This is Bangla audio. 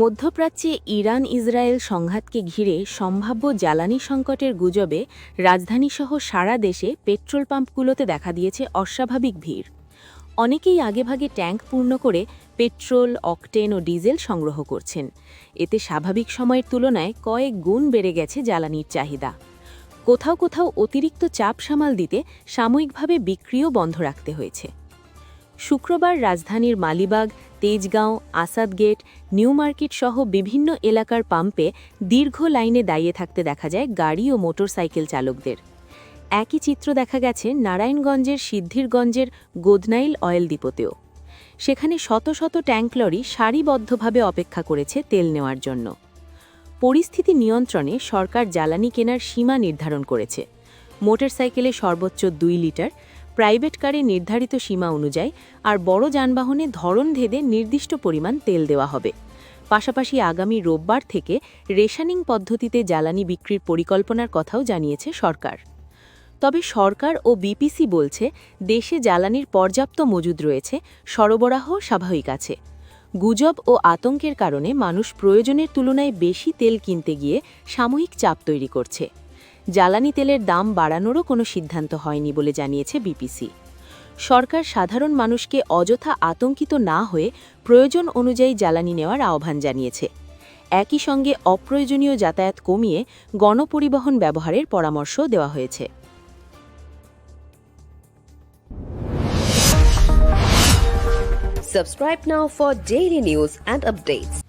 মধ্যপ্রাচ্যে ইরান ইসরায়েল সংঘাতকে ঘিরে সম্ভাব্য জ্বালানি সংকটের গুজবে রাজধানীসহ সারা দেশে পেট্রোল পাম্পগুলোতে দেখা দিয়েছে অস্বাভাবিক ভিড়। অনেকেই আগেভাগে ট্যাঙ্ক পূর্ণ করে পেট্রোল, অকটেন ও ডিজেল সংগ্রহ করছেন। এতে স্বাভাবিক সময়ের তুলনায় কয়েক গুণ বেড়ে গেছে জ্বালানির চাহিদা। কোথাও কোথাও অতিরিক্ত চাপ সামাল দিতে সাময়িকভাবে বিক্রিও বন্ধ রাখতে হয়েছে। শুক্রবার রাজধানীর Malibagh, Tejgaon, Asad gate, new market সহ বিভিন্ন এলাকার পাম্পে দীর্ঘ লাইনে দাঁড়িয়ে থাকতে দেখা যায় গাড়ি ও মোটরসাইকেল চালকদের। একই চিত্র দেখা গেছে নারায়ণগঞ্জের সিদ্ধিরগঞ্জের গোদনাইল অয়েল ডিপোতেও। সেখানে শত শত ট্যাঙ্ক লরি সারিবদ্ধভাবে অপেক্ষা করেছে তেল নেওয়ার জন্য। পরিস্থিতি নিয়ন্ত্রণে সরকার জ্বালানি কেনার সীমা নির্ধারণ করেছে। মোটরসাইকেলে সর্বোচ্চ 2 লিটার, প্রাইভেট কারে নির্ধারিত সীমা অনুযায়ী আর বড় যানবাহনে ধরনভেদে নির্দিষ্ট পরিমাণ তেল দেওয়া হবে। পাশাপাশি আগামী রোববার থেকে রেশনিং পদ্ধতিতে জ্বালানি বিক্রির পরিকল্পনার কথাও জানিয়েছে সরকার। তবে সরকার ও বিপিসি বলছে, দেশে জ্বালানির পর্যাপ্ত মজুদ রয়েছে, সরবরাহ স্বাভাবিক আছে। গুজব ও আতঙ্কের কারণে মানুষ প্রয়োজনের তুলনায় বেশি তেল কিনতে গিয়ে সাময়িক চাপ তৈরি করছে। জ্বালানি তেলের দাম বাড়ানোরও কোনো সিদ্ধান্ত হয়নি বলে জানিয়েছে বিপিসি। সরকার সাধারণ মানুষকে অযথা আতঙ্কিত না হয়ে প্রয়োজন অনুযায়ী জ্বালানি নেওয়ার আহ্বান জানিয়েছে। একই সঙ্গে অপ্রয়োজনীয় যাতায়াত কমিয়ে গণপরিবহন ব্যবহারের পরামর্শও দেওয়া হয়েছে। Subscribe now for daily news and updates.